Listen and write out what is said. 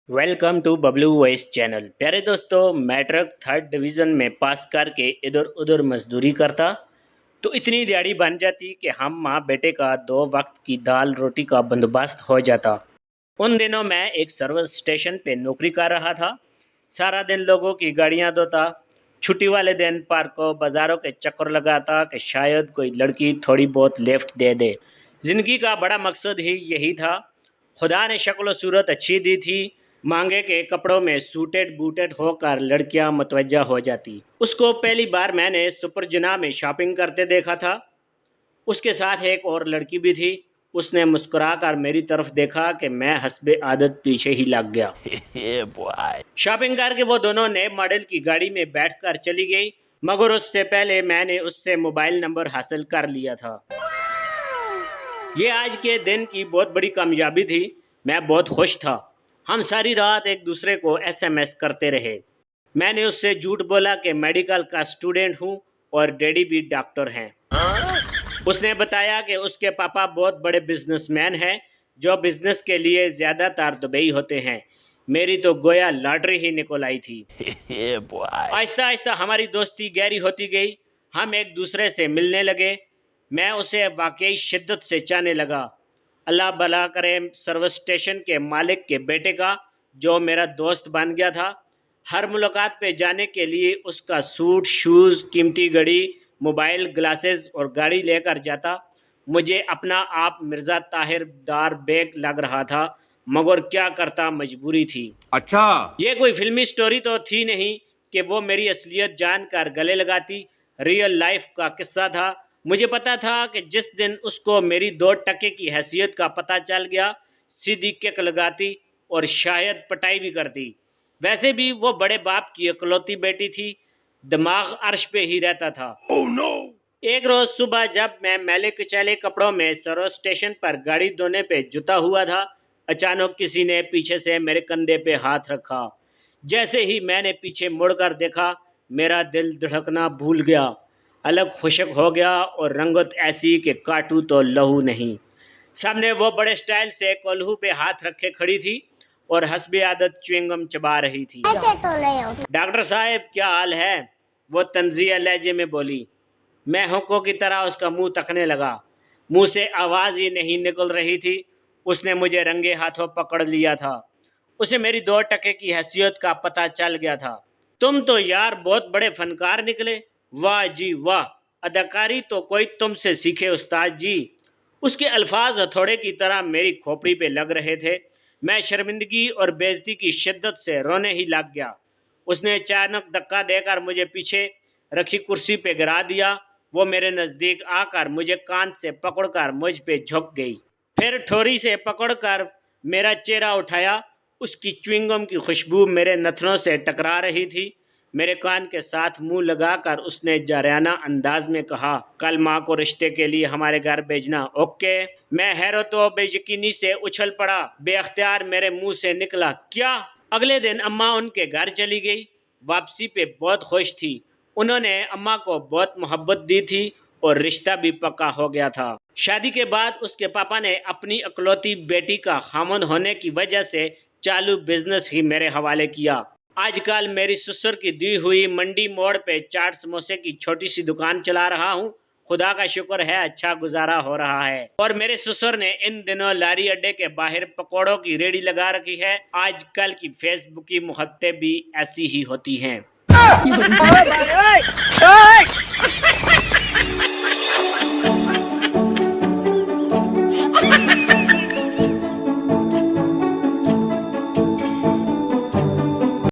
Welcome to Bablu voice channel. प्यारे दोस्तों, matric third division में पास करके इधर उधर मजदूरी करता तो इतनी दिहाड़ी बन जाती कि हम माँ बेटे का 2 वक्त की दाल रोटी का बंदोबस्त हो जाता। उन दिनों मैं एक सर्विस स्टेशन पे नौकरी कर रहा था। सारा दिन लोगों की गाड़ियाँ धोता, छुट्टी वाले दिन पार्कों बाज़ारों के चक्कर लगाता कि शायद कोई लड़की थोड़ी बहुत लिफ्ट दे दे। ज़िंदगी का बड़ा मकसद ही यही था। खुदा ने शक्ल सूरत अच्छी दी थी, मांगे के कपड़ों में सूटेड बूटेड होकर लड़कियां मतवज्जा हो जाती। उसको पहली बार मैंने सुपर जुना में शॉपिंग करते देखा था। उसके साथ एक और लड़की भी थी। उसने मुस्कुराकर मेरी तरफ देखा कि मैं हस्बे आदत पीछे ही लग गया। शॉपिंग करके वो दोनों नए मॉडल की गाड़ी में बैठकर चली गई, मगर उससे पहले मैंने उससे मोबाइल नंबर हासिल कर लिया था। ये आज के दिन की बहुत बड़ी कामयाबी थी। मैं बहुत खुश था। हम सारी रात एक दूसरे को एसएमएस करते रहे। मैंने उससे झूठ बोला कि मेडिकल का स्टूडेंट हूँ और डैडी भी डॉक्टर हैं। उसने बताया कि उसके पापा बहुत बड़े बिजनेसमैन हैं जो बिजनेस के लिए ज़्यादातर दुबई होते हैं। मेरी तो गोया लॉटरी ही निकल आई थी। आहिस्ता आहिस्ता हमारी दोस्ती गहरी होती गई। हम एक दूसरे से मिलने लगे। मैं उसे वाकई शिद्दत से चाहने लगा। अल्लाह भला करे सर्विस स्टेशन के मालिक के बेटे का, जो मेरा दोस्त बन गया था। हर मुलाकात पे जाने के लिए उसका सूट, शूज़, कीमती घड़ी, मोबाइल, ग्लासेस और गाड़ी लेकर जाता। मुझे अपना आप मिर्ज़ा ताहिर दार बेग लग रहा था, मगर क्या करता, मजबूरी थी। अच्छा, ये कोई फिल्मी स्टोरी तो थी नहीं कि वो मेरी असलियत जानकर गले लगाती। रियल लाइफ का किस्सा था। मुझे पता था कि जिस दिन उसको मेरी 2 टके की हैसियत का पता चल गया, सीधी किक लगाती और शायद पटाई भी करती। वैसे भी वो बड़े बाप की इकलौती बेटी थी। दिमाग अर्श पे ही रहता था। oh no! एक रोज सुबह जब मैं मैले कुचैले कपड़ों में सर्विस स्टेशन पर गाड़ी धोने पे जुटा हुआ था, अचानक किसी ने पीछे से मेरे कंधे पे हाथ रखा। जैसे ही मैंने पीछे मुड़कर देखा, मेरा दिल धड़कना भूल गया, अलग खुशक हो गया और रंगत ऐसी कि काटू तो लहू नहीं। सामने वो बड़े स्टाइल से कोल्हू पे हाथ रखे खड़ी थी और हस्बे आदत च्युइंगम चबा रही थी। डॉक्टर साहब, क्या हाल है? वो तंजिया लहजे में बोली। मैं हुक्कों की तरह उसका मुंह तकने लगा। मुंह से आवाज़ ही नहीं निकल रही थी। उसने मुझे रंगे हाथों पकड़ लिया था। उसे मेरी 2 टके की हैसियत का पता चल गया था। तुम तो यार बहुत बड़े फनकार निकले। वाह जी वाह, अदाकारी तो कोई तुमसे सीखे उस्ताद जी। उसके अल्फाज हथौड़े की तरह मेरी खोपड़ी पे लग रहे थे। मैं शर्मिंदगी और बेइज्जती की शिद्दत से रोने ही लग गया। उसने अचानक धक्का देकर मुझे पीछे रखी कुर्सी पे गिरा दिया। वो मेरे नज़दीक आकर मुझे कान से पकड़कर मुझ पे झुक गई, फिर ठोरी से पकड़कर मेरा चेहरा उठाया। उसकी च्युइंगम की खुशबू मेरे नथनों से टकरा रही थी। मेरे कान के साथ मुंह लगाकर उसने जारियाना अंदाज में कहा, कल माँ को रिश्ते के लिए हमारे घर भेजना, ओके? मैं हैरत व बेयकीनी से उछल पड़ा। बेअख्तियार मेरे मुंह से निकला, क्या? अगले दिन अम्मा उनके घर चली गई। वापसी पे बहुत खुश थी। उन्होंने अम्मा को बहुत मोहब्बत दी थी और रिश्ता भी पक्का हो गया था। शादी के बाद उसके पापा ने अपनी इकलौती बेटी का खामन होने की वजह से चालू बिजनेस ही मेरे हवाले किया। आजकल मेरी ससुर की दी हुई मंडी मोड़ पे चाट समोसे की छोटी सी दुकान चला रहा हूँ। खुदा का शुक्र है, अच्छा गुजारा हो रहा है। और मेरे ससुर ने इन दिनों लारी अड्डे के बाहर पकौड़ों की रेडी लगा रखी है। आजकल की फेसबुक की मुहब्बतें भी ऐसी ही होती हैं।